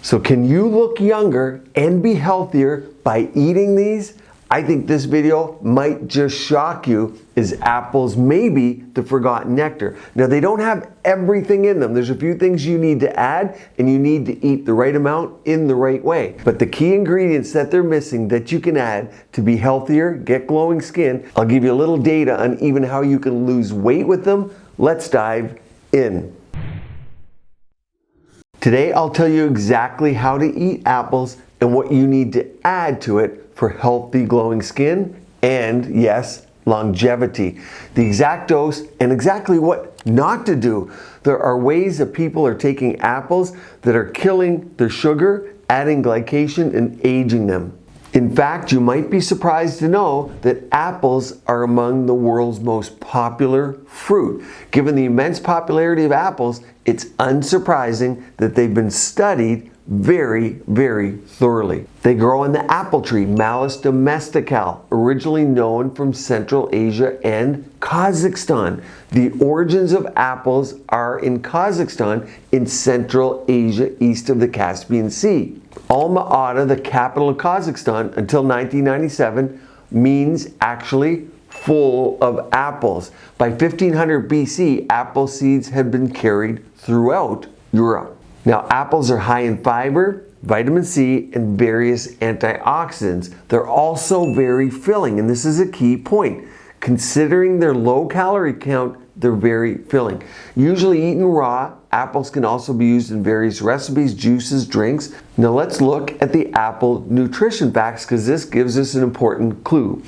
So can you look younger and be healthier by eating these? I think this video might just shock you, as apples may be the forgotten nectar. Now, they don't have everything in them. There's a few things you need to add, and you need to eat the right amount in the right way. But the key ingredients that they're missing that you can add to be healthier, get glowing skin, I'll give you a little data on even how you can lose weight with them. Let's dive in. Today, I'll tell you exactly how to eat apples and what you need to add to it for healthy glowing skin and, yes, longevity. The exact dose and exactly what not to do. There are ways that people are taking apples that are killing their sugar, adding glycation, and aging them. In fact, you might be surprised to know that apples are among the world's most popular fruit. Given the immense popularity of apples, it's unsurprising that they've been studied very, very thoroughly. They grow on the apple tree, Malus domesticale, originally known from Central Asia and Kazakhstan. The origins of apples are in Kazakhstan in Central Asia, east of the Caspian Sea. Alma-Ata, the capital of Kazakhstan, until 1997, means actually full of apples. By 1500 BC, apple seeds had been carried throughout Europe. Now, apples are high in fiber, vitamin C, and various antioxidants. They're also very filling, and this is a key point. Considering their low calorie count, they're very filling. Usually eaten raw, apples can also be used in various recipes, juices, drinks. Now let's look at the apple nutrition facts, because this gives us an important clue.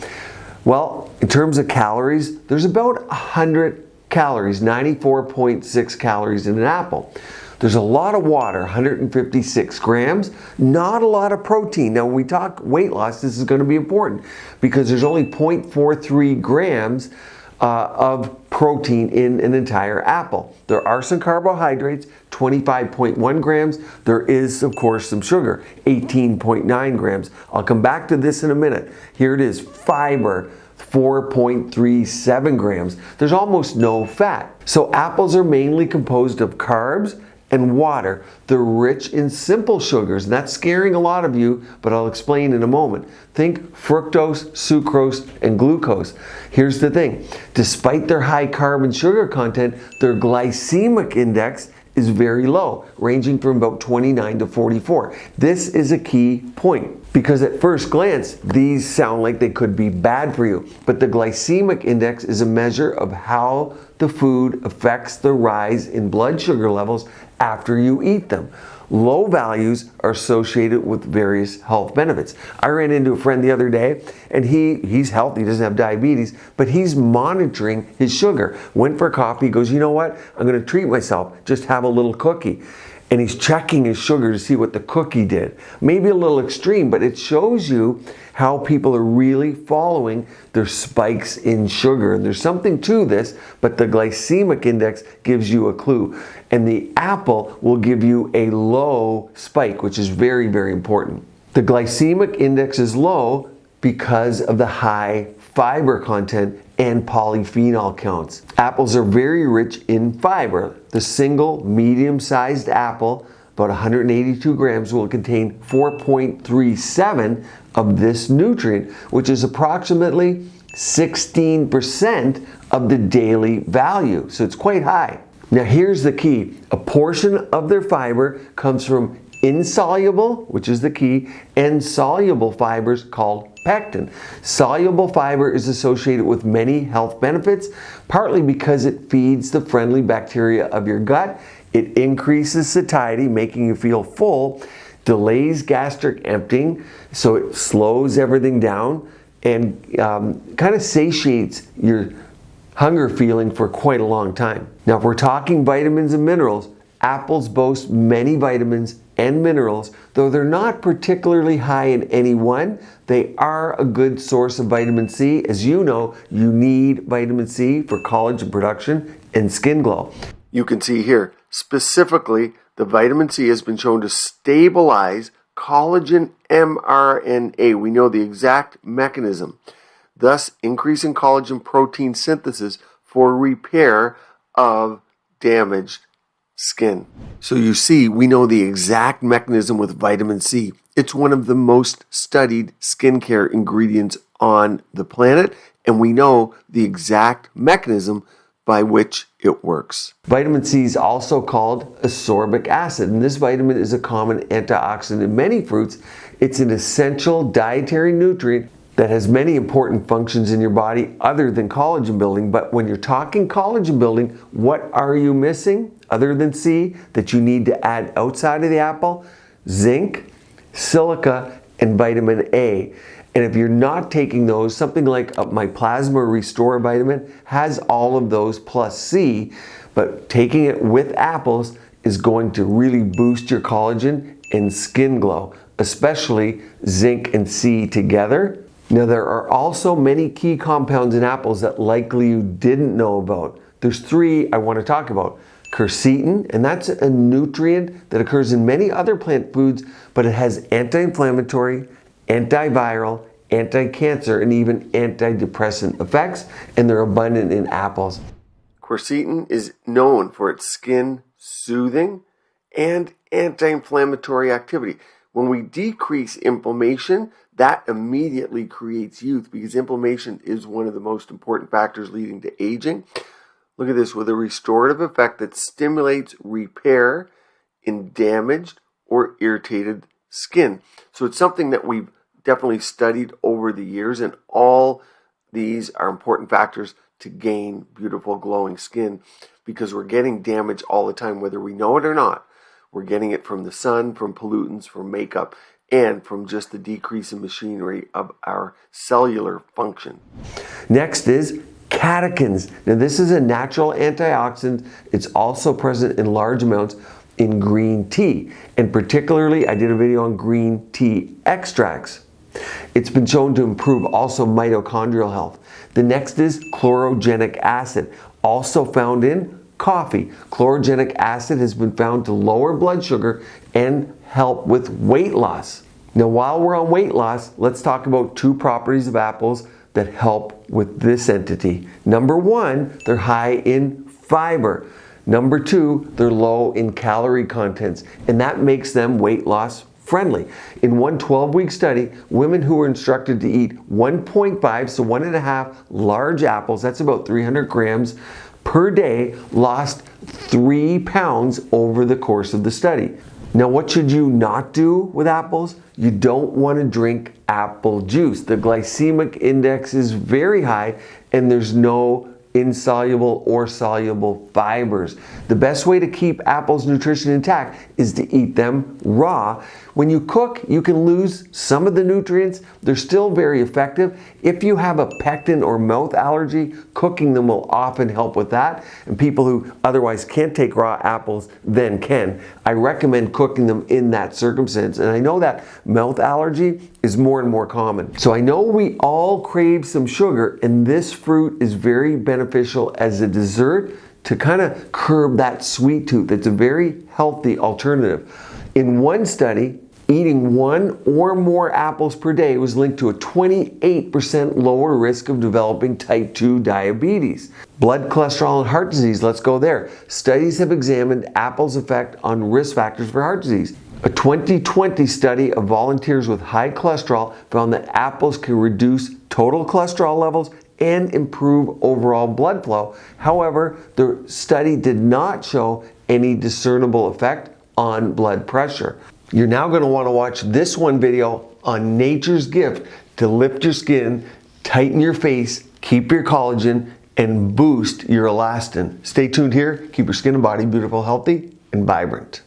Well, in terms of calories, there's about 100 calories, 94.6 calories in an apple. There's a lot of water, 156 grams, not a lot of protein. Now, when we talk weight loss, this is going to be important because there's only 0.43 grams of protein in an entire apple. There are some carbohydrates, 25.1 grams. There is, of course, some sugar, 18.9 grams. I'll come back to this in a minute. Here it is, fiber, 4.37 grams. There's almost no fat. So apples are mainly composed of carbs and water. They're rich in simple sugars, and that's scaring a lot of you, but I'll explain in a moment. Think fructose, sucrose, and glucose. Here's the thing. Despite their high carb and sugar content, their glycemic index is very low, ranging from about 29 to 44. This is a key point because at first glance, these sound like they could be bad for you, but the glycemic index is a measure of how the food affects the rise in blood sugar levels after you eat them. Low values are associated with various health benefits. I ran into a friend the other day, and he's healthy, he doesn't have diabetes, but he's monitoring his sugar. Went for coffee, he goes, you know what, I'm gonna treat myself, just have a little cookie. And he's checking his sugar to see what the cookie did. Maybe a little extreme, but it shows you how people are really following their spikes in sugar. And there's something to this, but the glycemic index gives you a clue. And the apple will give you a low spike, which is very, very important. The glycemic index is low because of the high fiber content and polyphenol counts. Apples are very rich in fiber. The single medium-sized apple, about 182 grams, will contain 4.37 of this nutrient, which is approximately 16% of the daily value. So it's quite high. Now here's the key. A portion of their fiber comes from insoluble, which is the key, and soluble fibers called pectin. Soluble fiber is associated with many health benefits, partly because it feeds the friendly bacteria of your gut. It increases satiety, making you feel full, delays gastric emptying, so it slows everything down and kind of satiates your hunger feeling for quite a long time. Now, if we're talking vitamins and minerals, apples boast many vitamins and minerals. Though they're not particularly high in any one, they are a good source of vitamin C. As you know, you need vitamin C for collagen production and skin glow. You can see here, specifically, the vitamin C has been shown to stabilize collagen mRNA. We know the exact mechanism, thus increasing collagen protein synthesis for repair of damaged skin. So you see, we know the exact mechanism with vitamin C. It's one of the most studied skincare ingredients on the planet, and we know the exact mechanism by which it works. Vitamin C is also called ascorbic acid, and this vitamin is a common antioxidant in many fruits. It's an essential dietary nutrient that has many important functions in your body other than collagen building. But when you're talking collagen building, what are you missing other than C that you need to add outside of the apple? Zinc, silica, and vitamin A. And if you're not taking those, something like my Plasma Restore vitamin has all of those plus C, but taking it with apples is going to really boost your collagen and skin glow, especially zinc and C together. Now, there are also many key compounds in apples that likely you didn't know about. There's 3 I want to talk about. Quercetin, and that's a nutrient that occurs in many other plant foods, but it has anti-inflammatory, antiviral, anti-cancer, and even antidepressant effects, and they're abundant in apples. Quercetin is known for its skin soothing and anti-inflammatory activity. When we decrease inflammation, that immediately creates youth, because inflammation is one of the most important factors leading to aging. Look at this, with a restorative effect that stimulates repair in damaged or irritated skin. So it's something that we've definitely studied over the years, and all these are important factors to gain beautiful glowing skin, because we're getting damage all the time, whether we know it or not. We're getting it from the sun, from pollutants, from makeup, and from just the decrease in machinery of our cellular function. Next is catechins. Now, this is a natural antioxidant. It's also present in large amounts in green tea, and particularly I did a video on green tea extracts. It's been shown to improve also mitochondrial health. The next is chlorogenic acid, also found in coffee. Chlorogenic acid has been found to lower blood sugar and help with weight loss. Now, while we're on weight loss, let's talk about 2 properties of apples that help with this entity. Number 1, they're high in fiber. Number 2, they're low in calorie contents, and that makes them weight loss friendly. In one 12-week study, women who were instructed to eat 1.5 to 1.5 large apples, that's about 300 grams per day, lost 3 pounds over the course of the study. Now, what should you not do with apples? You don't want to drink apple juice. The glycemic index is very high, and there's no insoluble or soluble fibers. The best way to keep apples' nutrition intact is to eat them raw. When you cook, you can lose some of the nutrients. They're still very effective. If you have a pectin or mouth allergy, cooking them will often help with that. And people who otherwise can't take raw apples then can. I recommend cooking them in that circumstance. And I know that mouth allergy is more and more common. So I know we all crave some sugar, and this fruit is very beneficial as a dessert to kind of curb that sweet tooth. It's a very healthy alternative. In one study, eating 1 or more apples per day was linked to a 28% lower risk of developing type 2 diabetes. Blood cholesterol and heart disease, let's go there. Studies have examined apples' effect on risk factors for heart disease. A 2020 study of volunteers with high cholesterol found that apples can reduce total cholesterol levels and improve overall blood flow. However, the study did not show any discernible effect on blood pressure. You're now going to want to watch this one video on nature's gift to lift your skin, tighten your face, keep your collagen, and boost your elastin. Stay tuned here. Keep your skin and body beautiful, healthy, and vibrant.